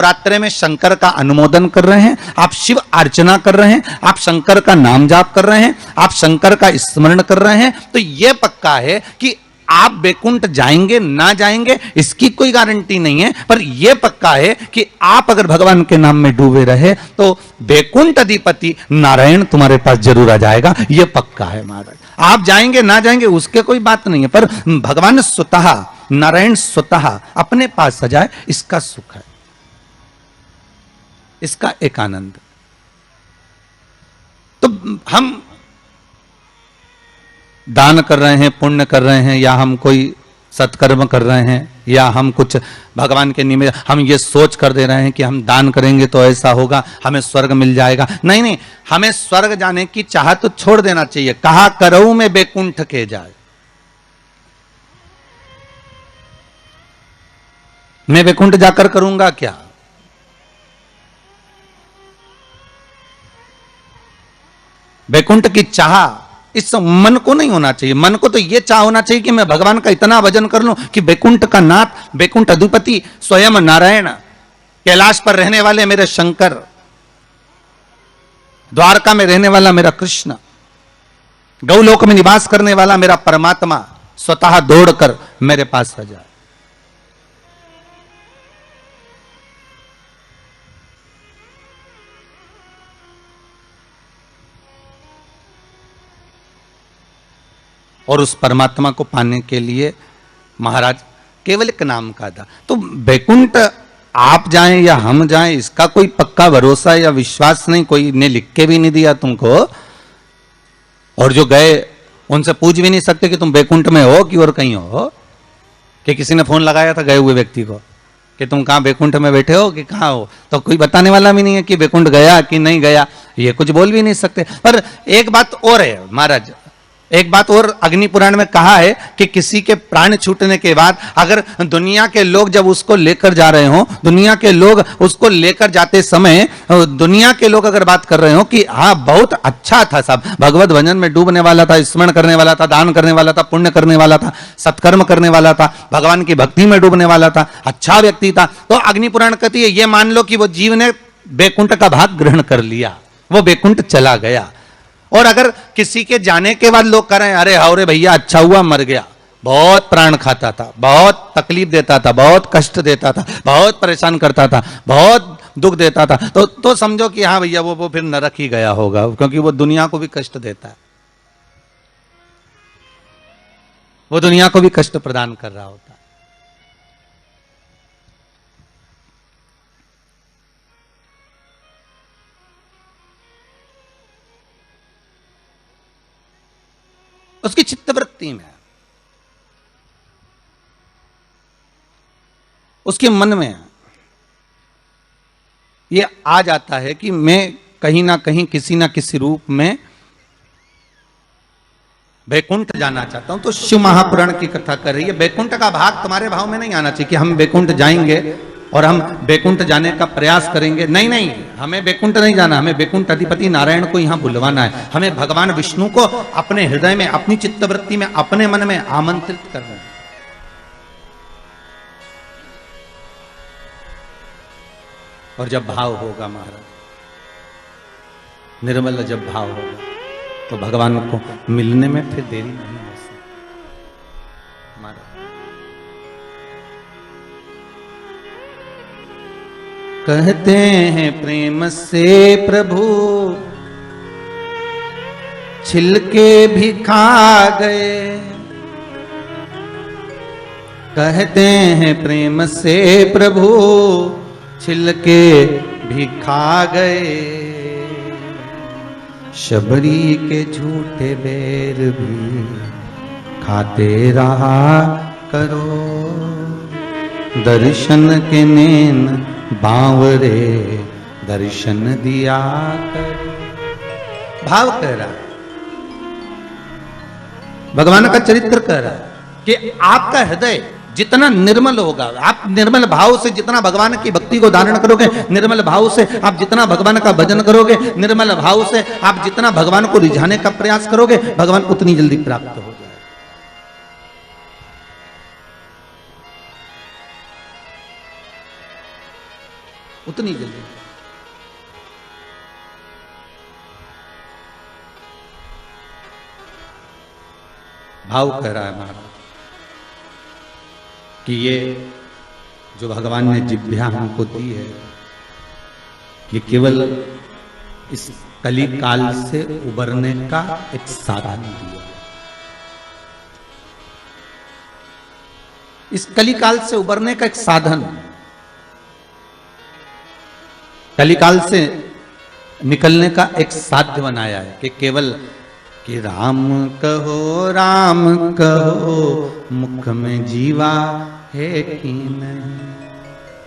रात्रि में शंकर का अनुमोदन कर रहे हैं, आप शिव अर्चना कर रहे हैं, आप शंकर का नाम जाप कर रहे हैं, आप शंकर का स्मरण कर रहे हैं, तो यह पक्का है कि आप बैकुंठ जाएंगे ना जाएंगे इसकी कोई गारंटी नहीं है, पर यह पक्का है कि आप अगर भगवान के नाम में डूबे रहे तो बैकुंठ अधिपति नारायण तुम्हारे पास जरूर आ जाएगा। यह पक्का है महाराज। आप जाएंगे ना जाएंगे उसके कोई बात नहीं है, पर भगवान स्वतः नारायण स्वतः अपने पास आ जाए, इसका सुख है, इसका एक आनंद। तो हम दान कर रहे हैं, पुण्य कर रहे हैं, या हम कोई सत्कर्म कर रहे हैं, या हम कुछ भगवान के निमित्त हम ये सोच कर दे रहे हैं कि हम दान करेंगे तो ऐसा होगा, हमें स्वर्ग मिल जाएगा। नहीं नहीं, हमें स्वर्ग जाने की चाह तो छोड़ देना चाहिए। कहा करऊं मैं बैकुंठ के जाए, मैं बैकुंठ जाकर करूंगा क्या? बैकुंठ की चाह इस मन को नहीं होना चाहिए। मन को तो यह चाह होना चाहिए कि मैं भगवान का इतना भजन कर लूं कि बैकुंठ का नाथ, बैकुंठ अधिपति स्वयं नारायण, कैलाश पर रहने वाले मेरे शंकर, द्वारका में रहने वाला मेरा कृष्ण, गौलोक में निवास करने वाला मेरा परमात्मा स्वतः दौड़कर मेरे पास आ जाए। और उस परमात्मा को पाने के लिए महाराज केवल एक नाम का था। तो बैकुंठ आप जाएं या हम जाएं इसका कोई पक्का भरोसा या विश्वास नहीं, कोई ने लिख के भी नहीं दिया तुमको, और जो गए उनसे पूछ भी नहीं सकते कि तुम बैकुंठ में हो कि और कहीं हो, कि किसी ने फोन लगाया था गए हुए व्यक्ति को कि तुम कहां बैकुंठ में बैठे हो कि कहां हो, तो कोई बताने वाला भी नहीं है कि बैकुंठ गया कि नहीं गया, ये कुछ बोल भी नहीं सकते। पर एक बात और है महाराज, एक बात और अग्नि पुराण में कहा है कि किसी के प्राण छूटने के बाद अगर दुनिया के लोग जब उसको लेकर जा रहे हो, दुनिया के लोग उसको लेकर जाते समय दुनिया के लोग अगर बात कर रहे हो कि हाँ बहुत अच्छा था साहब, भगवत भजन में डूबने वाला था, स्मरण करने वाला था, दान करने वाला था, पुण्य करने वाला था, सत्कर्म करने वाला था, भगवान की भक्ति में डूबने वाला था, अच्छा व्यक्ति था, तो अग्नि पुराण कहती है ये मान लो कि वो जीव ने बैकुंठ का भाग ग्रहण कर लिया, वो बैकुंठ चला गया। और अगर किसी के जाने के बाद लोग करें अरे हाउरे भैया अच्छा हुआ मर गया, बहुत प्राण खाता था, बहुत तकलीफ देता था, बहुत कष्ट देता था, बहुत परेशान करता था, बहुत दुख देता था, तो समझो कि हाँ भैया वो फिर नरक ही गया होगा, क्योंकि वो दुनिया को भी कष्ट देता है, वो दुनिया को भी कष्ट प्रदान कर रहा होता है। उसकी चित्तवृत्ति में, उसके मन में ये आ जाता है कि मैं कहीं ना कहीं किसी ना किसी रूप में बैकुंठ जाना चाहता हूं। तो शिव महापुराण की कथा कर रही है, बैकुंठ का भाग तुम्हारे भाव में नहीं आना चाहिए कि हम बैकुंठ जाएंगे और हम बैकुंठ जाने का प्रयास करेंगे। नहीं नहीं, हमें बैकुंठ नहीं जाना, हमें बैकुंठ अधिपति नारायण को यहां बुलवाना है, हमें भगवान विष्णु को अपने हृदय में, अपनी चित्तवृत्ति में, अपने मन में आमंत्रित करना है। और जब भाव होगा महाराज, निर्मल जब भाव होगा तो भगवान को मिलने में फिर देरी नहीं हो सकती महाराज। कहते हैं प्रेम से प्रभु छिलके भी खा गए, कहते हैं प्रेम से प्रभु छिलके भी खा गए, शबरी के झूठे बेर भी खाते रहा करो, दर्शन के नैन बावरे दर्शन दिया कर। भाव कह रहा, भगवान का चरित्र कह रहा कि आपका हृदय जितना निर्मल होगा, आप निर्मल भाव से जितना भगवान की भक्ति को धारण करोगे, निर्मल भाव से आप जितना भगवान का भजन करोगे, निर्मल भाव से आप जितना भगवान को रिझाने का प्रयास करोगे, भगवान उतनी जल्दी प्राप्त हो जाए। उतनी जल्दी। भाव कह रहा है महाराज कि ये जो भगवान ने जिह्वा हमको दी है, ये केवल इस कली काल से उबरने का एक साधन दिया। इस कली काल से उबरने का एक साधन, कली काल से निकलने का एक साध्य बनाया है कि केवल कि राम कहो मुख में जीवा है कि नहीं।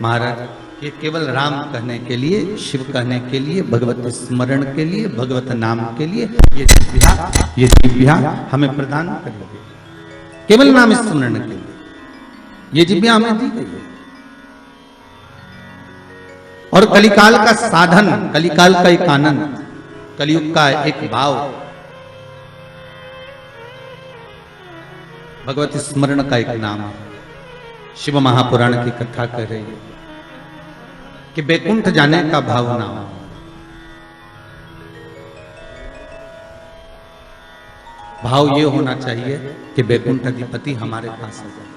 महाराज ये केवल राम कहने के लिए, शिव कहने के लिए, भगवत स्मरण के लिए, भगवत नाम के लिए ये जिह्वा हमें प्रदान करेंगे। केवल नाम स्मरण के लिए ये जिह्वा हमें दी गई है। और कलिकाल का साधन, कलिकाल का एक आनंद, कलयुग का एक भाव, भगवत स्मरण का एक नाम है। शिव महापुराण की कथा कर रही है कि बैकुंठ जाने का भाव ना हो। भाव ये होना चाहिए कि बैकुंठ अधिपति हमारे पास आ जाए।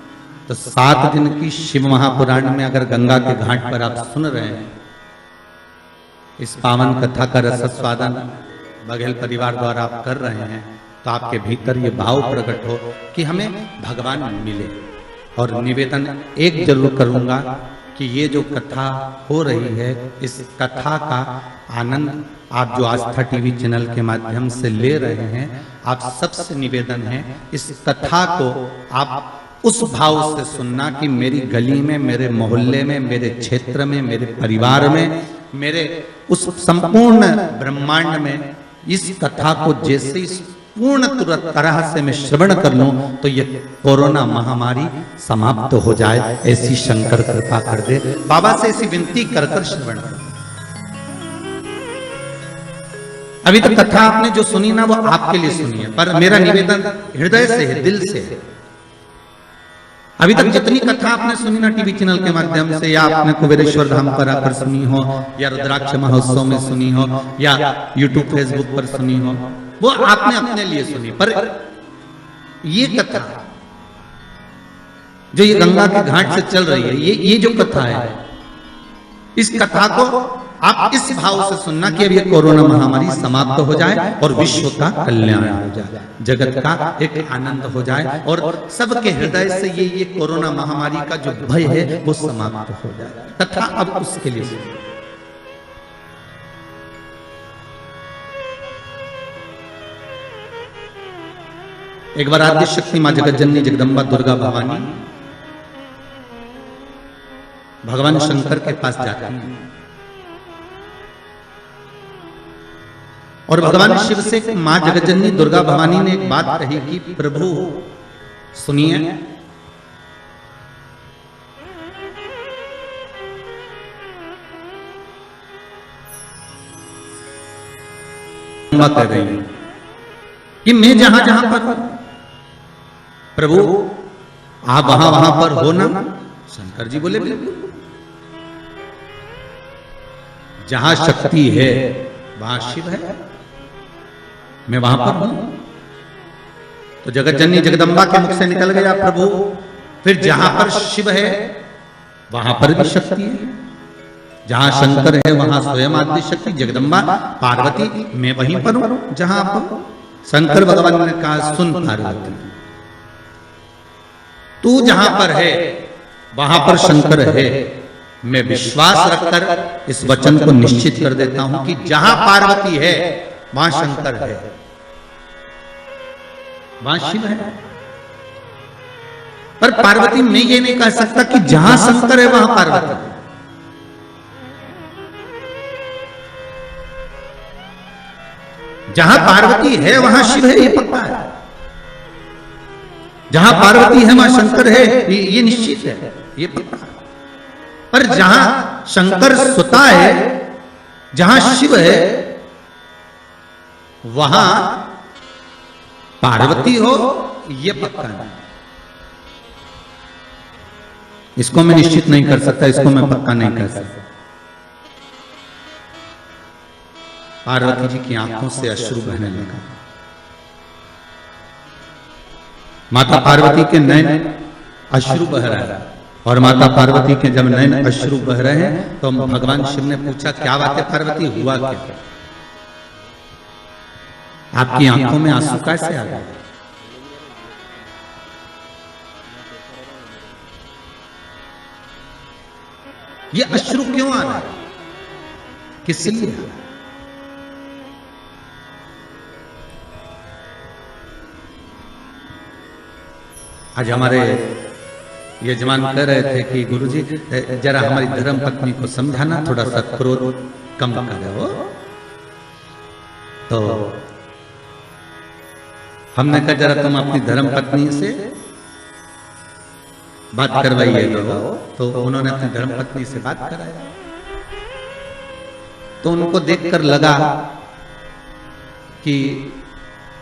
तो 7 दिन की शिव महापुराण में अगर गंगा के घाट पर आप सुन रहे हैं इस पावन कथा का रसस्वादन बघेल परिवार द्वारा आप कर रहे हैं, तो आपके भीतर ये भाव प्रकट हो कि हमें भगवान मिले। और निवेदन एक जरूर करूंगा कि ये जो कथा हो रही है, इस कथा का आनंद आप जो आस्था टीवी चैनल के माध्यम से ले रहे हैं, आप सबसे निवेदन है इस कथा को आप उस भाव से सुनना कि मेरी गली में, मेरे मोहल्ले में, मेरे क्षेत्र में, मेरे परिवार में, मेरे उस संपूर्ण ब्रह्मांड में इस कथा को जैसे इस पूर्ण तरह से मैं श्रवण कर लूं तो ये कोरोना महामारी समाप्त हो जाए, ऐसी शंकर कृपा कर दे। बाबा से ऐसी विनती कर कर श्रवण कर। अभी तक कथा आपने जो सुनी ना वो आपके लिए सुनी है, पर मेरा निवेदन हृदय से है, दिल से है। अभी तक जितनी कथा आपने सुनी ना टीवी चैनल के माध्यम से, या आपने कुबेरेश्वर धाम पर आकर सुनी हो, या रुद्राक्ष महोत्सव में सुनी हो, या यूट्यूब फेसबुक पर सुनी हो, वो आपने अपने लिए सुनी। पर ये कथा जो ये गंगा के घाट से चल रही है, ये जो कथा है, इस कथा को आप इस भाव से सुनना कि अब ये कोरोना महामारी समाप्त हो जाए और विश्व का कल्याण हो जाए, जगत का एक आनंद हो जाए और सबके हृदय से ये कोरोना महामारी का जो भय है वो समाप्त हो जाए। कथा अब उसके लिए सुनिए। एक बार आद्य शक्ति मां जगत जननी जगदम्बा दुर्गा भवानी भगवान शंकर के पास जाती है और भगवान शिव से मां जगत जननी दुर्गा भवानी ने एक बात कही कि प्रभु सुनिए, कह रही हूं कि मैं जहां जहां पर, प्रभु आप वहां वहां पर हो ना। शंकर जी बोले बिल्कुल, जहां शक्ति है वहां शिव है, मैं वहां पर हूं। तो जगत जननी जगदम्बा के मुख से निकल गया प्रभु, फिर जहां पर शिव है वहां पर भी शक्ति है, जहां शंकर है वहां स्वयं आद्य शक्ति जगदम्बा पार्वती, मैं वहीं पर हूं जहां पर। शंकर भगवान ने कहा सुन पार्वती, तू जहां पर है वहां पर शंकर है। मैं विश्वास रखकर इस वचन को निश्चित कर देता हूं कि जहां पार्वती है वहां शंकर है, वहां शिव है। पर पार्वती मैं ये नहीं कह सकता कि जहां शंकर है वहां पार्वती है। जहां पार्वती है वहां शिव है, ये पक्का है। जहां पार्वती है वहां शंकर है, ये निश्चित है, ये पक्का है। पर जहां शंकर स्वतः है, जहां शिव है, वहां पार्वती हो, ये पक्का है। इसको मैं निश्चित नहीं कर सकता, इसको मैं पक्का नहीं कर सकता। पार्वती जी की आंखों से अश्रु बहने लगा। माता पार्वती के नैन अश्रु बह रहा है, और माता पार्वती के जब नैन अश्रु बह रहे हैं तो भगवान शिव ने पूछा, क्या बात है पार्वती, हुआ क्या? आपकी आंखों में आंसू कैसे आ गए? ये अश्रु क्यों आ रहा है, किस लिए? आज हमारे यजमान कह रहे थे कि गुरुजी जरा हमारी धर्म पत्नी को समझाना, थोड़ा सा क्रोध कम करो। तो हमने कहा जरा तुम अपनी धर्म पत्नी से बात करवाइए। तो उन्होंने अपनी धर्म पत्नी से बात कराया, तो उनको देखकर लगा कि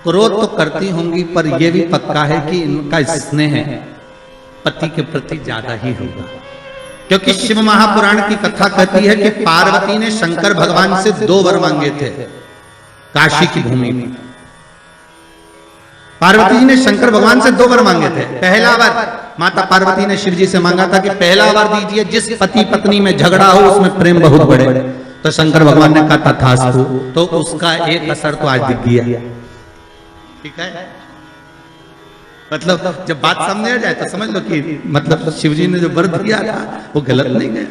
क्रोध तो करती होंगी, पर यह भी पक्का है कि इनका स्नेह पति के प्रति ज्यादा ही होगा। क्योंकि शिव महापुराण की कथा कहती है कि पार्वती ने शंकर भगवान से 2 वर मांगे थे काशी की भूमि में। पार्वती जी ने शंकर भगवान से 2 वर मांगे थे। पहला वर माता पार्वती ने शिव जी से मांगा था कि पहला वर दीजिए जिस पति पत्नी में झगड़ा हो उसमें प्रेम बहुत बढ़े। तो शंकर भगवान ने कहा तथास्तु। तो उसका एक असर तो आज दिख गया। ठीक है, मतलब जब बात सामने आ जाए तो समझ लो कि मतलब शिव जी ने जो वर दिया था वो गलत नहीं है,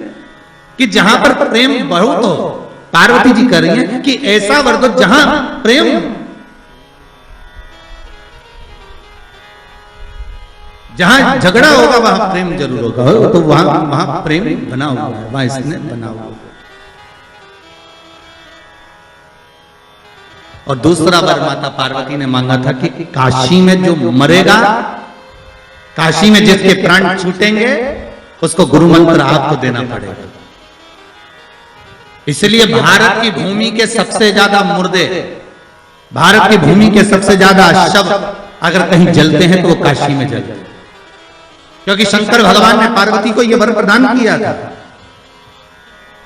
कि जहां पर प्रेम बहुत हो, पार्वती जी कह रही हैं कि ऐसा वर दो जहां प्रेम, जहां झगड़ा होगा वहां प्रेम जरूर होगा। तो वहां प्रेम बना हुआ है, वहां इसने बना हुआ है। और दूसरा वर माता पार्वती ने मांगा था कि काशी में जो मरेगा, काशी में जिसके प्राण छूटेंगे, उसको गुरु मंत्र आपको देना पड़ेगा। इसलिए भारत की भूमि के सबसे ज्यादा मुर्दे, भारत की भूमि के सबसे ज्यादा शव अगर कहीं जलते हैं तो वो काशी में जलते हैं। क्योंकि शंकर भगवान ने पार्वती को यह वर प्रदान किया था।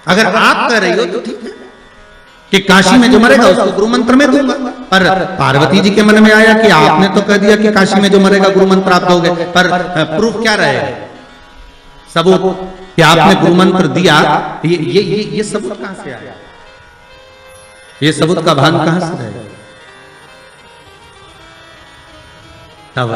अगर आप कह रही हो तो ठीक है कि काशी में जो मरेगा उसको गुरु मंत्र में दूंगा, पर पार्वती जी के मन में आया कि आपने तो कह दिया कि काशी में जो मरेगा गुरु मंत्र आप दोगे, पर प्रूफ क्या रहेगा, सबूत कि आपने गुरु मंत्र दिया। ये सबूत कहां से आया? ये सबूत का भान कहां से रहेगा? तब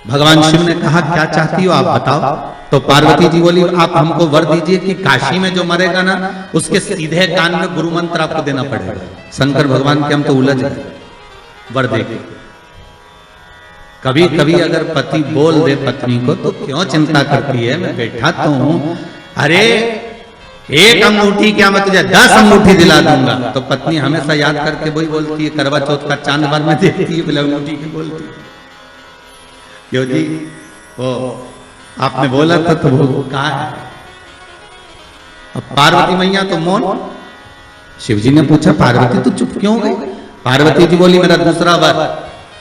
भगवान शिव ने कहा क्या चाहती हो आप बताओ। तो पार्वती जी बोली आप हमको वर दीजिए कि काशी में जो मरेगा ना उसके सीधे कान में गुरु मंत्र आपको देना पड़ेगा। शंकर भगवान के हम तो उलझ गए वर देके। कभी कभी अगर पति बोल दे पत्नी को तो क्यों चिंता करती है, मैं बैठा तो हूं, अरे एक अंगूठी क्या मैं तुझे 10 अंगूठी दिला दूंगा। तो पत्नी हमेशा याद करके वही बोलती है, करवा चौथ का चांद भर में देखती है, बिना अंगूठी की बोलती है। यो जी वो आपने बोला था तो वो कहा है। अब पार्वती मैया तो मौन। शिव जी ने पूछा पार्वती तो चुप क्यों गई? पार्वती जी बोली मेरा दूसरा वर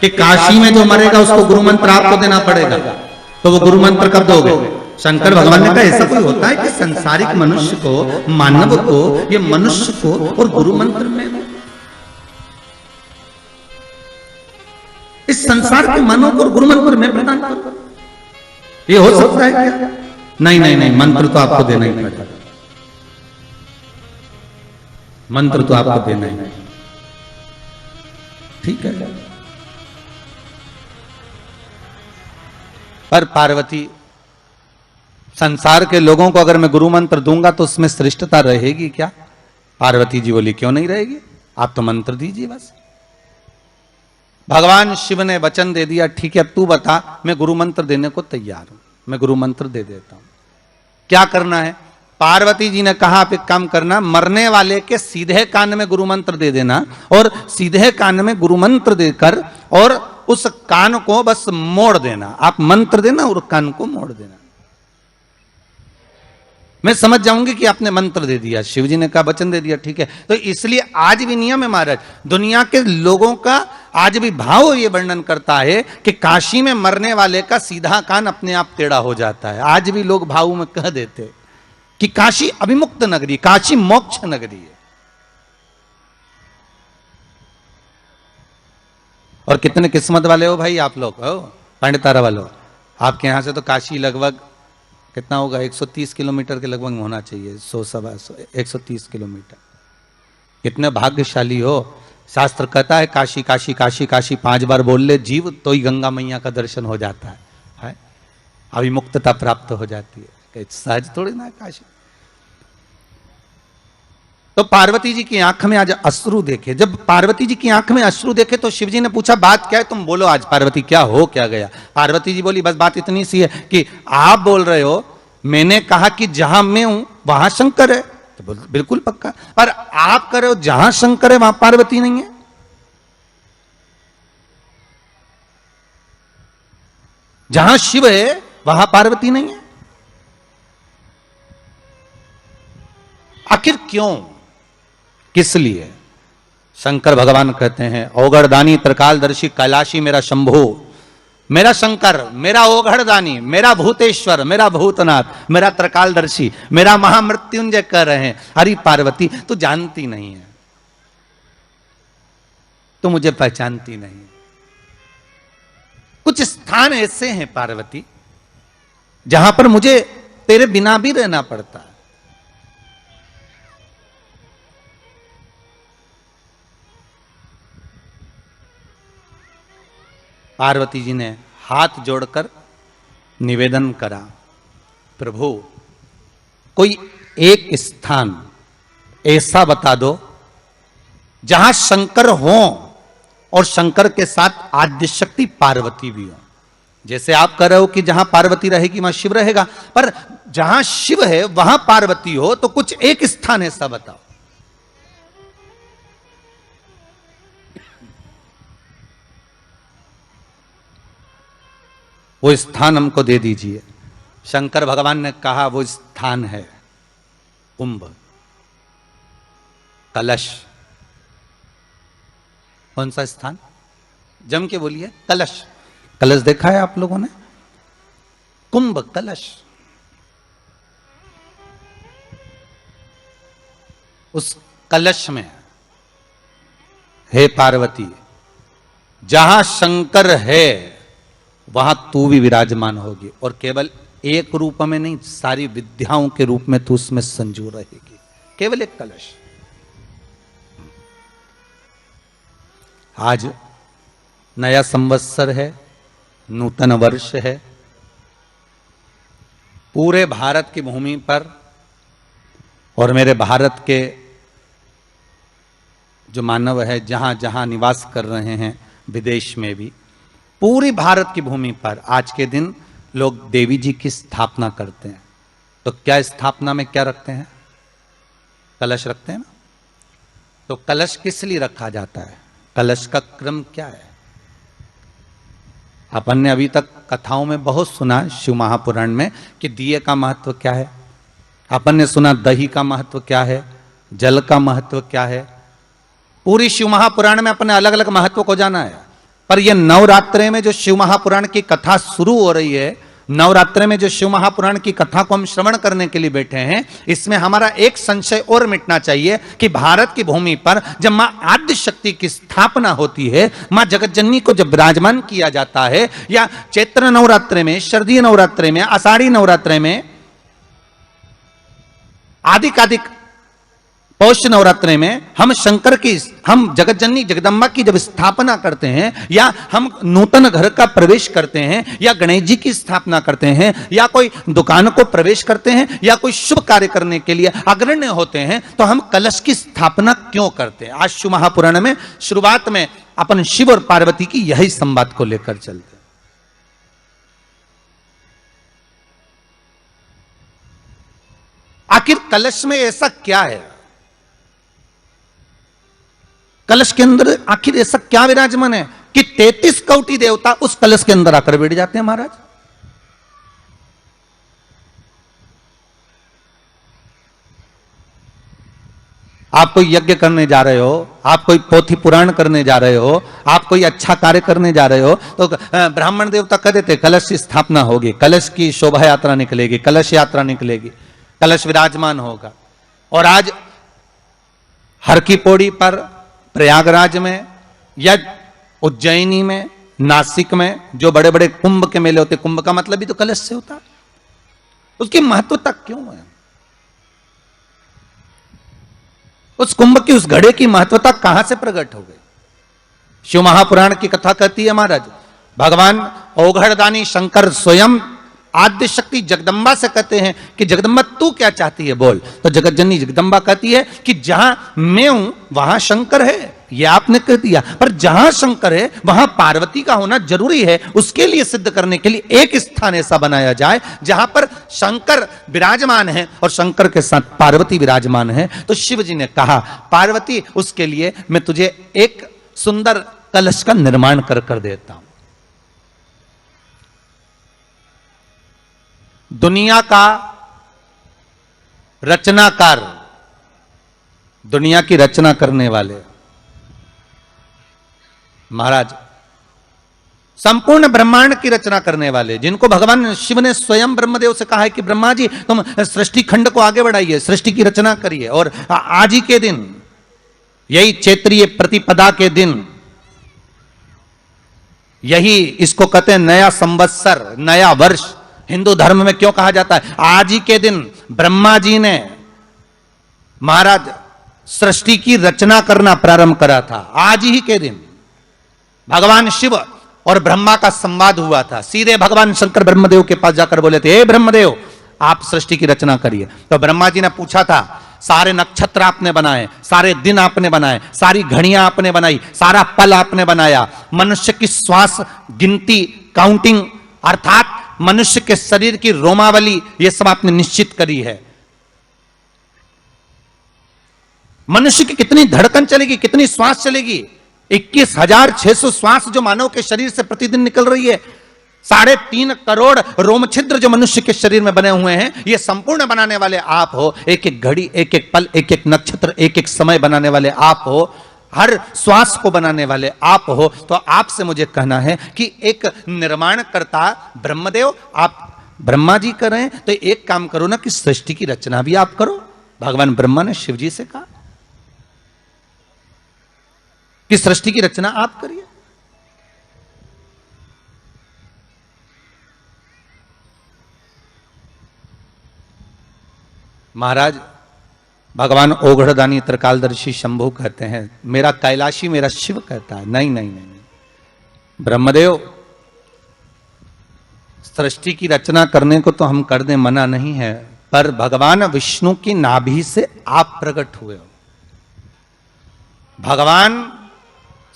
कि काशी में जो मरेगा उसको गुरु मंत्र आपको देना पड़ेगा। तो वो गुरु मंत्र कब दोगे? शंकर भगवान ने कहा ऐसा कोई होता है कि संसारिक मनुष्य को, मानव को, ये मनुष्य को और गुरु मंत्र में, इस संसार के मानव को गुरु मंत्र में प्रदान करो, ये हो सकता है क्या? नहीं नहीं नहीं, मंत्र तो आपको देना ही पड़ेगा, मंत्र तो आपको देना ही। ठीक है। पर पार्वती संसार के लोगों को अगर मैं गुरु मंत्र दूंगा तो उसमें श्रेष्ठता रहेगी क्या? पार्वती जी बोली क्यों नहीं रहेगी, आप तो मंत्र दीजिए बस। भगवान शिव ने वचन दे दिया ठीक है तू बता, मैं गुरु मंत्र देने को तैयार हूं, मैं गुरु मंत्र दे देता हूं। क्या करना है? पार्वती जी ने कहा आप एक काम करना, मरने वाले के सीधे कान में गुरु मंत्र दे देना और सीधे कान में गुरु मंत्र देकर और उस कान को बस मोड़ देना। आप मंत्र देना और कान को मोड़ देना, मैं समझ जाऊंगी कि आपने मंत्र दे दिया। शिव जी ने कहा वचन दे दिया ठीक है। तो इसलिए आज भी नियम है महाराज, दुनिया के लोगों का आज भी भाव ये वर्णन करता है कि काशी में मरने वाले का सीधा कान अपने आप टेढ़ा हो जाता है। आज भी लोग भाव में कह देते कि काशी अभिमुक्त नगरी, काशी मोक्ष नगरी है। और कितने किस्मत वाले हो भाई आप लोग, हो पंडितारा वालों। आपके यहाँ से तो काशी लगभग कितना होगा, 130 किलोमीटर के लगभग होना चाहिए, 130 किलोमीटर। कितने भाग्यशाली हो। शास्त्र कहता है काशी काशी काशी काशी 5 बार बोल ले जीव तो ही गंगा मैया का दर्शन हो जाता है? अभी मुक्तता प्राप्त हो जाती है। सहज थोड़ी ना काशी। तो पार्वती जी की आंख में आज अश्रु देखे। जब पार्वती जी की आंख में अश्रु देखे तो शिव जी ने पूछा बात क्या है, तुम बोलो आज पार्वती क्या हो क्या गया। पार्वती जी बोली बस बात इतनी सी है कि आप बोल रहे हो, मैंने कहा कि जहां मैं हूं वहां शंकर है, तो बिल्कुल पक्का। पर आप कह रहे हो जहां शंकर है वहां पार्वती नहीं है। जहां शिव है वहां पार्वती नहीं है। आखिर क्यों, किस लिए? शंकर भगवान कहते हैं ओगढ़दानी त्रिकालदर्शी कैलाशी मेरा शंभो, मेरा शंकर, मेरा ओगढ़दानी, मेरा भूतेश्वर, मेरा भूतनाथ, मेरा त्रिकालदर्शी, मेरा महामृत्युंजय कह रहे हैं। अरे पार्वती तू जानती नहीं है, तू मुझे पहचानती नहीं। कुछ स्थान ऐसे हैं पार्वती जहां पर मुझे तेरे बिना भी रहना पड़ता है। पार्वती जी ने हाथ जोड़कर निवेदन करा, प्रभु कोई एक स्थान ऐसा बता दो जहां शंकर हो और शंकर के साथ आद्य शक्ति पार्वती भी हो। जैसे आप कह रहे हो कि जहां पार्वती रहेगी वहां शिव रहेगा, पर जहां शिव है वहां पार्वती हो, तो कुछ एक स्थान ऐसा बताओ। वो स्थान हमको दे दीजिए। शंकर भगवान ने कहा वो स्थान है कुंभ, कलश। कौन सा स्थान? जम के बोलिए। कलश। कलश देखा है आप लोगों ने? कुंभ कलश। उस कलश में हे पार्वती जहां शंकर है वहां तू भी विराजमान होगी, और केवल एक रूप में नहीं, सारी विद्याओं के रूप में तू उसमें संजू रहेगी। केवल एक कलश। आज नया संवत्सर है, नूतन वर्ष है। पूरे भारत की भूमि पर और मेरे भारत के जो मानव है जहां जहां निवास कर रहे हैं, विदेश में भी, पूरी भारत की भूमि पर आज के दिन लोग देवी जी की स्थापना करते हैं। तो क्या स्थापना में क्या रखते हैं? कलश रखते हैं ना। तो कलश किस लिए रखा जाता है? कलश का क्रम क्या है? अपन ने अभी तक कथाओं में बहुत सुना, शिव महापुराण में, कि दिए का महत्व क्या है। अपन ने सुना दही का महत्व क्या है, जल का महत्व क्या है। पूरी शिव महापुराण में अपने अलग अलग महत्व को जाना है। पर यह नवरात्रे में जो शिव महापुराण की कथा शुरू हो रही है, नवरात्रे में जो शिव महापुराण की कथा को हम श्रवण करने के लिए बैठे हैं, इसमें हमारा एक संशय और मिटना चाहिए कि भारत की भूमि पर जब मां आद्य शक्ति की स्थापना होती है, मां जगतजननी को जब विराजमान किया जाता है, या चैत्र नवरात्रे में, शरदीय नवरात्रे में, आषाढ़ी नवरात्रे में, आदिकादिक पौष नवरात्रे में हम शंकर की, हम जगतजननी जगदम्बा की जब स्थापना करते हैं, या हम नूतन घर का प्रवेश करते हैं, या गणेश जी की स्थापना करते हैं, या कोई दुकान को प्रवेश करते हैं, या कोई शुभ कार्य करने के लिए अग्रण्य होते हैं, तो हम कलश की स्थापना क्यों करते हैं? आज शिव महापुराण में शुरुआत में अपन शिव और पार्वती की यही संवाद को लेकर चलते हैं। आखिर कलश में ऐसा क्या है? कलश के अंदर आखिर ऐसा क्या विराजमान है कि 33 कोटि देवता उस कलश के अंदर आकर बैठ जाते हैं? महाराज, आप कोई यज्ञ करने जा रहे हो, आप कोई पोथी पुराण करने जा रहे हो, आप कोई अच्छा कार्य करने जा रहे हो, तो ब्राह्मण देवता कह देते कलश की स्थापना होगी, कलश की शोभा यात्रा निकलेगी, कलश यात्रा निकलेगी, कलश विराजमान होगा। और आज हर की पौड़ी पर, प्रयागराज में, या उज्जैनी में, नासिक में जो बड़े बड़े कुंभ के मेले होते, कुंभ का मतलब भी तो कलश से होता, उसकी महत्वता क्यों है? उस कुंभ की, उस घड़े की महत्वता कहां से प्रकट हो गई? शिव महापुराण की कथा कहती है महाराज, भगवान ओघड़दानी शंकर स्वयं आद्य शक्ति जगदम्बा से कहते हैं कि जगदम्बा तू क्या चाहती है बोल। तो जगतजननी जगदम्बा कहती है कि जहां मैं हूं वहां शंकर है, ये आपने कह दिया, पर जहां शंकर है वहां पार्वती का होना जरूरी है। उसके लिए सिद्ध करने के लिए एक स्थान ऐसा बनाया जाए जहां पर शंकर विराजमान है और शंकर के साथ पार्वती विराजमान है। तो शिव जी ने कहा पार्वती उसके लिए मैं तुझे एक सुंदर कलश का निर्माण कर देता हूं। दुनिया का रचनाकार, दुनिया की रचना करने वाले महाराज, संपूर्ण ब्रह्मांड की रचना करने वाले, जिनको भगवान शिव ने स्वयं ब्रह्मदेव से कहा है कि ब्रह्मा जी तुम सृष्टि खंड को आगे बढ़ाइए, सृष्टि की रचना करिए। और आज ही के दिन, यही चैत्रीय प्रतिपदा के दिन, यही इसको कहते हैं नया संवत्सर, नया वर्ष। हिंदू धर्म में क्यों कहा जाता है? आज ही के दिन ब्रह्मा जी ने महाराज सृष्टि की रचना करना प्रारंभ करा था। आज ही के दिन भगवान शिव और ब्रह्मा का संवाद हुआ था। सीधे भगवान शंकर ब्रह्मदेव के पास जाकर बोले थे, हे ब्रह्मदेव आप सृष्टि की रचना करिए। तो ब्रह्मा जी ने पूछा था, सारे नक्षत्र आपने बनाए, सारे दिन आपने बनाए, सारी घड़ियां आपने बनाई, सारा पल आपने बनाया, मनुष्य की श्वास गिनती, काउंटिंग, अर्थात मनुष्य के शरीर की रोमावली, यह सब आपने निश्चित करी है। मनुष्य की कितनी धड़कन चलेगी, कितनी श्वास चलेगी, 21,600 श्वास जो मानव के शरीर से प्रतिदिन निकल रही है, 3.5 करोड़ रोम छिद्र जो मनुष्य के शरीर में बने हुए हैं, ये संपूर्ण बनाने वाले आप हो। एक एक घड़ी, एक एक पल, एक एक नक्षत्र, एक एक समय बनाने वाले आप हो। हर श्वास को बनाने वाले आप हो। तो आपसे मुझे कहना है कि एक निर्माणकर्ता ब्रह्मदेव, आप ब्रह्मा जी कर रहे हैं, तो एक काम करो ना कि सृष्टि की रचना भी आप करो। भगवान ब्रह्मा ने शिव जी से कहा कि सृष्टि की रचना आप करिए। महाराज भगवान ओघड़दानी त्रिकालदर्शी शंभु कहते हैं, मेरा कैलाशी मेरा शिव कहता है, नहीं नहीं नहीं, ब्रह्मदेव सृष्टि की रचना करने को तो हम कर दें, मना नहीं है, पर भगवान विष्णु की नाभि से आप प्रकट हुए हो। भगवान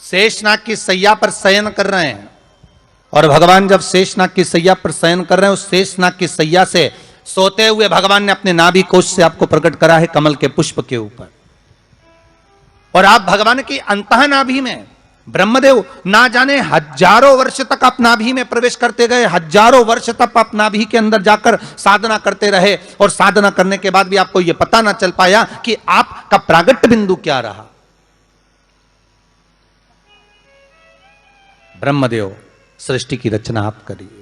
शेषनाग की सैया पर शयन कर रहे हैं, और भगवान जब शेषनाग की सैया पर शयन कर रहे हैं, उस शेषनाग की सैया से सोते हुए भगवान ने अपने नाभि कोश से आपको प्रकट करा है कमल के पुष्प के ऊपर। और आप भगवान की अंतः नाभि में, ब्रह्मदेव ना जाने हजारों वर्ष तक आप नाभि में प्रवेश करते गए, हजारों वर्ष तक आप नाभि के अंदर जाकर साधना करते रहे, और साधना करने के बाद भी आपको यह पता ना चल पाया कि आपका प्रागट्य बिंदु क्या रहा। ब्रह्मदेव सृष्टि की रचना आप करिए।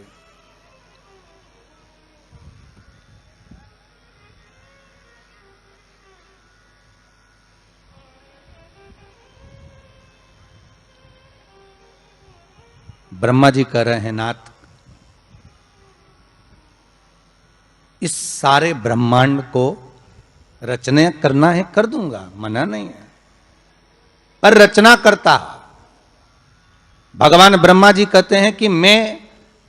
ब्रह्मा जी कह रहे हैं, नाथ इस सारे ब्रह्मांड को रचना करना है, कर दूंगा, मना नहीं है, पर रचना करता भगवान ब्रह्मा जी कहते हैं कि मैं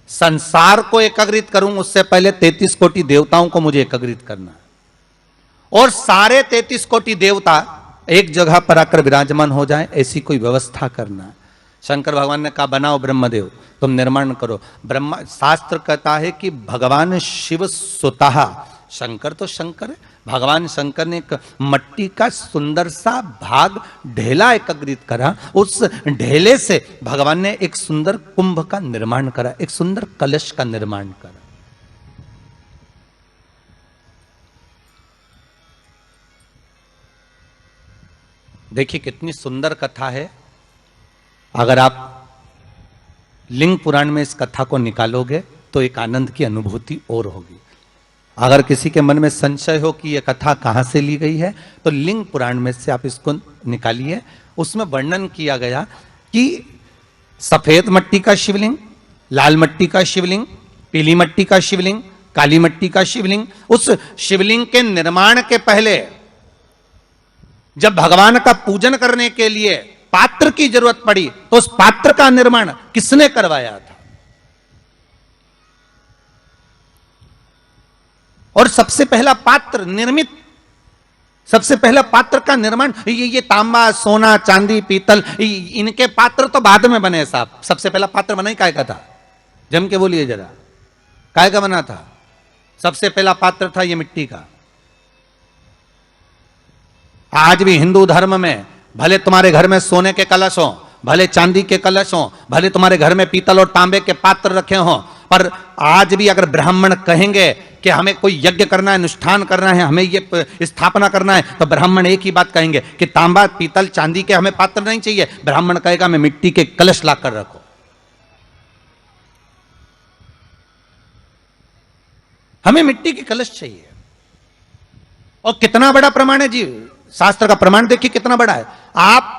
संसार को एकाग्रित करूं, उससे पहले 33 कोटि देवताओं को मुझे एकाग्रित करना है, और सारे 33 कोटि देवता एक जगह पर आकर विराजमान हो जाएं, ऐसी कोई व्यवस्था करना है। शंकर भगवान ने कहा बनाओ ब्रह्मदेव, तुम निर्माण करो। ब्रह्मा, शास्त्र कहता है कि भगवान शिव स्वतः, शंकर तो शंकर है, भगवान शंकर ने एक मट्टी का सुंदर सा भाग ढेला एकत्रित करा, उस ढेले से भगवान ने एक सुंदर कुंभ का निर्माण करा, एक सुंदर कलश का निर्माण करा। देखिए कितनी सुंदर कथा है। अगर आप लिंग पुराण में इस कथा को निकालोगे तो एक आनंद की अनुभूति और होगी। अगर किसी के मन में संशय हो कि यह कथा कहां से ली गई है, तो लिंग पुराण में से आप इसको निकालिए। उसमें वर्णन किया गया कि सफेद मट्टी का शिवलिंग, लाल मट्टी का शिवलिंग, पीली मट्टी का शिवलिंग, काली मट्टी का शिवलिंग। उस शिवलिंग के निर्माण के पहले जब भगवान का पूजन करने के लिए पात्र की जरूरत पड़ी तो उस पात्र का निर्माण किसने करवाया था? और सबसे पहला पात्र निर्मित, सबसे पहला पात्र का निर्माण ये तांबा, सोना, चांदी, पीतल, इनके पात्र तो बाद में बने साहब। सबसे पहला पात्र बना ही काय का था? जम के बोलिए जरा, काय का बना था? सबसे पहला पात्र था ये मिट्टी का। आज भी हिंदू धर्म में भले तुम्हारे घर में सोने के कलश हो, भले चांदी के कलश हो, भले तुम्हारे घर में पीतल और तांबे के पात्र रखे हो, पर आज भी अगर ब्राह्मण कहेंगे कि हमें कोई यज्ञ करना है, अनुष्ठान करना है, हमें ये स्थापना करना है, तो ब्राह्मण एक ही बात कहेंगे कि तांबा, पीतल, चांदी के हमें पात्र नहीं चाहिए। ब्राह्मण कहेगा मैं मिट्टी के कलश लाकर रखो। हमें मिट्टी के कलश चाहिए। और कितना बड़ा प्रमाण है जी, शास्त्र का प्रमाण देखिए कितना बड़ा है। आप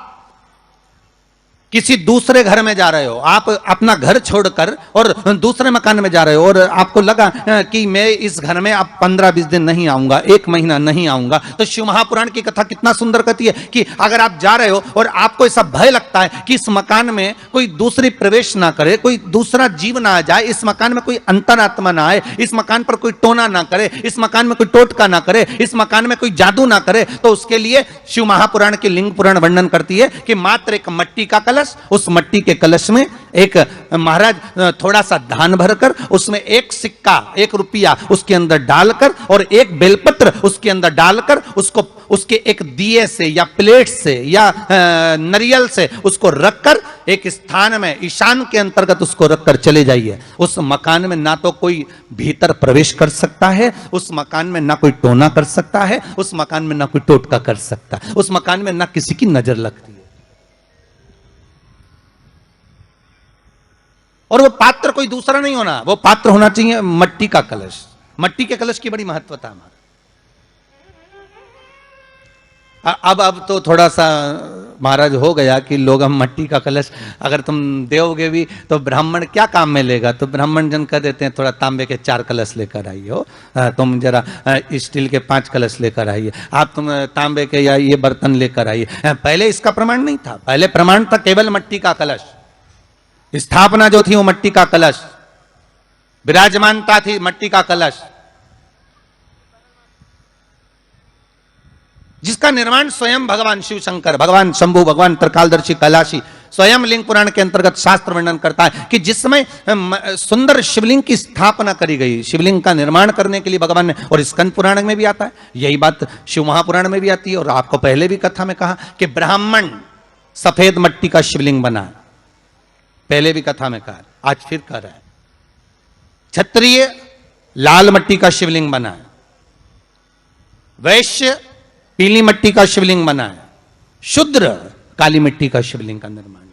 किसी दूसरे घर में जा रहे हो, आप अपना घर छोड़कर और दूसरे मकान में जा रहे हो, और आपको लगा कि मैं इस घर में अब 15-20 दिन नहीं आऊंगा, 1 महीना नहीं आऊंगा, तो शिव महापुराण की कथा कितना सुंदर कहती है कि अगर आप जा रहे हो और आपको ऐसा भय लगता है कि इस मकान में कोई दूसरी प्रवेश ना करे, कोई दूसरा जीव ना आ जाए, इस मकान में कोई अंतरात्मा ना आए, इस मकान पर कोई टोना ना करे, इस मकान में कोई टोटका ना करे, इस मकान में कोई जादू ना करे, तो उसके लिए शिव महापुराण की लिंग पुराण वर्णन करती है कि मात्र एक मट्टी का कलश, उस मट्टी के कलश में एक महाराज थोड़ा सा धान भरकर, उसमें 1 सिक्का, 1 रुपया उसके अंदर डालकर और 1 बेलपत्र उसके अंदर डालकर उसको उसके एक दिए से या प्लेट से या नरियल से उसको रखकर एक स्थान में ईशान के अंतर्गत उसको रखकर चले जाइए। उस मकान में ना तो कोई भीतर प्रवेश कर सकता है, उस मकान में ना कोई टोना कर सकता है, उस मकान में ना कोई टोटका कर सकता है, उस मकान में ना किसी की नजर लगती है। और वो पात्र कोई दूसरा नहीं होना, वो पात्र होना चाहिए मट्टी का कलश। मट्टी के कलश की बड़ी महत्वता हमारी। अब तो थोड़ा सा महाराज हो गया कि लोग हम मट्टी का कलश अगर तुम दोगे भी तो ब्राह्मण क्या काम में लेगा, तो ब्राह्मण जन कह देते हैं थोड़ा तांबे के 4 कलश लेकर आइए हो, तुम जरा स्टील के 5 कलश लेकर आइए, आप तुम तांबे के या ये बर्तन लेकर आइए। पहले इसका प्रमाण नहीं था, पहले प्रमाण था केवल मट्टी का कलश। स्थापना जो थी वो मट्टी का कलश, विराजमानता थी मट्टी का कलश, जिसका निर्माण स्वयं भगवान शिव शंकर, भगवान शंभु, भगवान त्रिकालदर्शी कैलाशी स्वयं लिंग पुराण के अंतर्गत शास्त्र वर्णन करता है कि जिस समय सुंदर शिवलिंग की स्थापना करी गई, शिवलिंग का निर्माण करने के लिए भगवान ने, और स्कंद पुराण में भी आता है यही बात, शिव महापुराण में भी आती है, और आपको पहले भी कथा में कहा कि ब्राह्मण सफेद मट्टी का शिवलिंग बना, पहले भी कथा में कहा, आज फिर कह रहा है। क्षत्रिय लाल मट्टी का शिवलिंग बना है, वैश्य पीली मट्टी का शिवलिंग बना है, शूद्र काली मिट्टी का शिवलिंग का निर्माण।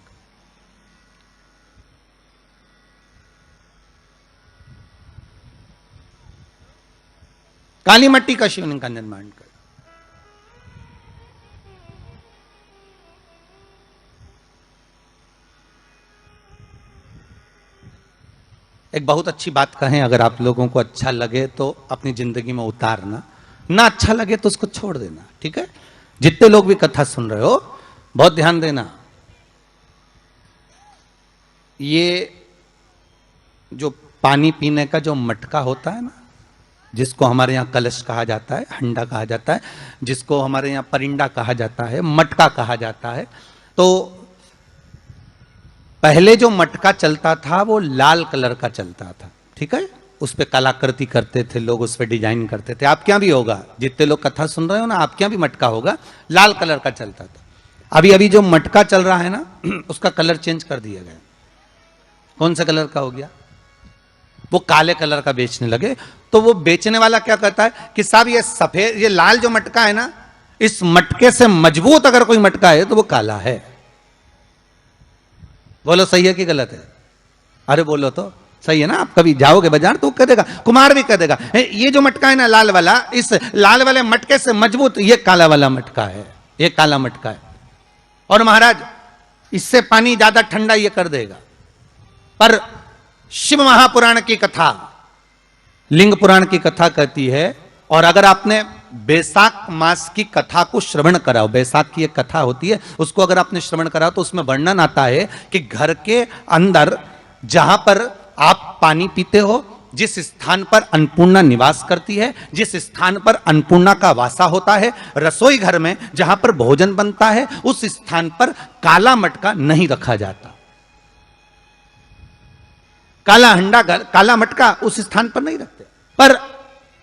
काली मट्टी का शिवलिंग का निर्माण कर। एक बहुत अच्छी बात कहें, अगर आप लोगों को अच्छा लगे तो अपनी जिंदगी में उतारना, ना अच्छा लगे तो उसको छोड़ देना, ठीक है। जितने लोग भी कथा सुन रहे हो बहुत ध्यान देना, ये जो पानी पीने का जो मटका होता है ना, जिसको हमारे यहाँ कलश कहा जाता है, हंडा कहा जाता है, जिसको हमारे यहाँ परिंडा कहा जाता है, मटका कहा जाता है, तो पहले जो मटका चलता था वो लाल कलर का चलता था, ठीक है। उस पर कलाकृति करते थे लोग, उस पर डिजाइन करते थे। आपके यहाँ भी होगा, जितने लोग कथा सुन रहे हो ना, आपके यहाँ भी मटका होगा, लाल कलर का चलता था। अभी अभी जो मटका चल रहा है ना, उसका कलर चेंज कर दिया गया। कौन सा कलर का हो गया? वो काले कलर का बेचने लगे। तो वो बेचने वाला क्या कहता है कि साहब ये सफेद, ये लाल जो मटका है ना, इस मटके से मजबूत अगर कोई मटका है तो वो काला है। बोलो सही है कि गलत है? अरे बोलो तो सही है ना। आप कभी जाओगे बाजार तो कह देगा, कुमार भी कह देगा, ये जो मटका है ना लाल वाला, इस लाल वाले मटके से मजबूत ये काला वाला मटका है, ये काला मटका है। और महाराज इससे पानी ज्यादा ठंडा ये कर देगा। पर शिव महापुराण की कथा, लिंग पुराण की कथा कहती है, और अगर आपने बैसाख मास की कथा को श्रवण कराओ, बैसाख की एक कथा होती है, उसको अगर आपने श्रवण कराओ तो उसमें वर्णन आता है कि घर के अंदर जहां पर आप पानी पीते हो, जिस स्थान पर अन्नपूर्णा निवास करती है, जिस स्थान पर अन्नपूर्णा का वासा होता है, रसोई घर में जहां पर भोजन बनता है, उस स्थान पर काला मटका नहीं रखा जाता। काला हंडा, काला मटका उस स्थान पर नहीं रखते। पर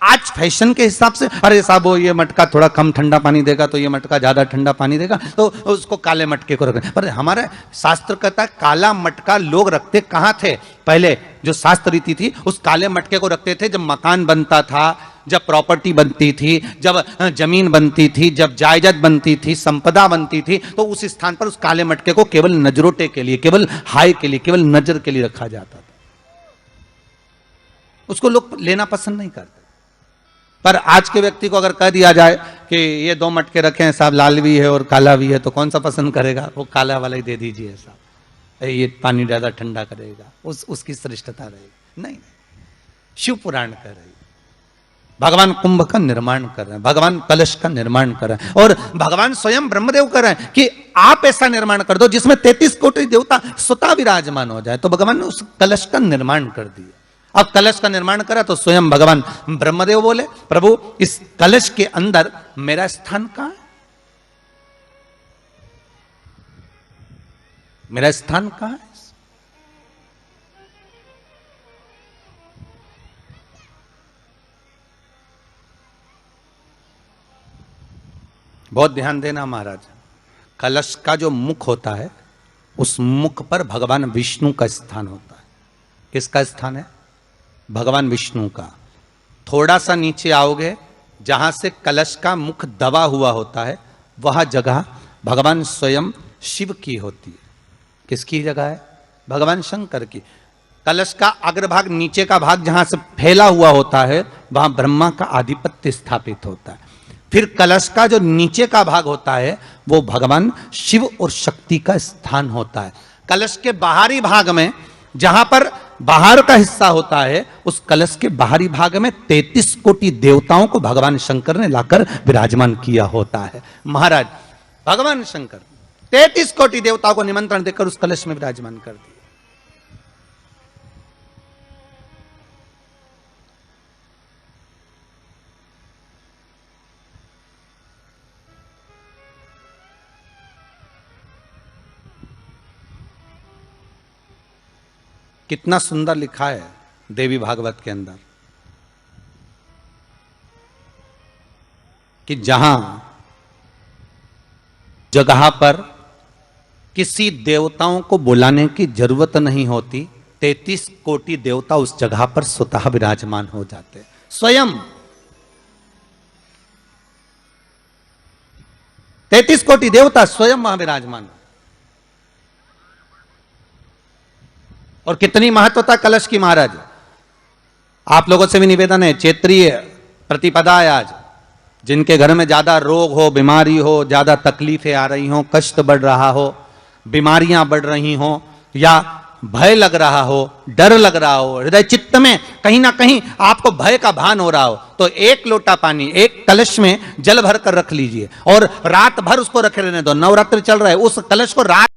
आज फैशन के हिसाब से, अरे साहब ये मटका थोड़ा कम ठंडा पानी देगा तो ये मटका ज्यादा ठंडा पानी देगा, तो उसको काले मटके को रखते। पर हमारे शास्त्र कहता है काला मटका लोग रखते कहां थे? पहले जो शास्त्र रीति थी, उस काले मटके को रखते थे जब मकान बनता था, जब प्रॉपर्टी बनती थी, जब जमीन बनती थी, जब जायदाद बनती थी, संपदा बनती थी, तो उस स्थान पर उस काले मटके को केवल नजरोटे के लिए, केवल हाय के लिए, केवल नजर के लिए रखा जाता था। उसको लोग लेना पसंद नहीं करते। पर आज के व्यक्ति को अगर कह दिया जाए कि ये 2 मटके रखे हैं साहब, लाल भी है और काला भी है, तो कौन सा पसंद करेगा? वो काला वाला ही दे दीजिए साहब, ये पानी ज्यादा ठंडा करेगा, उसकी श्रेष्ठता रहेगी। नहीं, शिव पुराण कह रही, भगवान कुंभ का निर्माण कर रहे हैं, भगवान कलश का निर्माण कर रहे हैं, और भगवान स्वयं ब्रह्मदेव कर रहे हैं कि आप ऐसा निर्माण कर दो जिसमें 33 कोटि देवता स्वतः विराजमान हो जाए। तो भगवान ने उस कलश का निर्माण कर दिया। अब कलश का निर्माण करा तो स्वयं भगवान ब्रह्मदेव बोले, प्रभु इस कलश के अंदर मेरा स्थान कहां है? मेरा स्थान कहां है? बहुत ध्यान देना महाराज, कलश का जो मुख होता है, उस मुख पर भगवान विष्णु का स्थान होता है। किसका स्थान है? भगवान विष्णु का। थोड़ा सा नीचे आओगे, जहां से कलश का मुख दबा हुआ होता है, वह जगह भगवान स्वयं शिव की होती है। किसकी जगह है? भगवान शंकर की। कलश का अग्रभाग, नीचे का भाग जहां से फैला हुआ होता है, वहां ब्रह्मा का आधिपत्य स्थापित होता है। फिर कलश का जो नीचे का भाग होता है, वो भगवान शिव और शक्ति का स्थान होता है। कलश के बाहरी भाग में, जहां पर बाहर का हिस्सा होता है, उस कलश के बाहरी भाग में 33 कोटि देवताओं को भगवान शंकर ने लाकर विराजमान किया होता है। महाराज भगवान शंकर 33 कोटि देवताओं को निमंत्रण देकर उस कलश में विराजमान कर दिया। कितना सुंदर लिखा है देवी भागवत के अंदर कि जहां जगह पर किसी देवताओं को बुलाने की जरूरत नहीं होती, 33 कोटि देवता उस जगह पर स्वतः विराजमान हो जाते स्वयं। 33 कोटि देवता स्वयं वहां विराजमान। और कितनी महत्वता कलश की महाराज। आप लोगों से भी निवेदन है, चैत्रीय प्रतिपदा है आज, जिनके घर में ज्यादा रोग हो, बीमारी हो, ज्यादा तकलीफें आ रही हो, कष्ट बढ़ रहा हो, बीमारियां बढ़ रही हो, या भय लग रहा हो, डर लग रहा हो, हृदय चित्त में कहीं ना कहीं आपको भय का भान हो रहा हो, तो 1 लोटा पानी एक कलश में जल भर कर रख लीजिए और रात भर उसको रखे रहने दो। नवरात्र चल रहा है, उस कलश को रात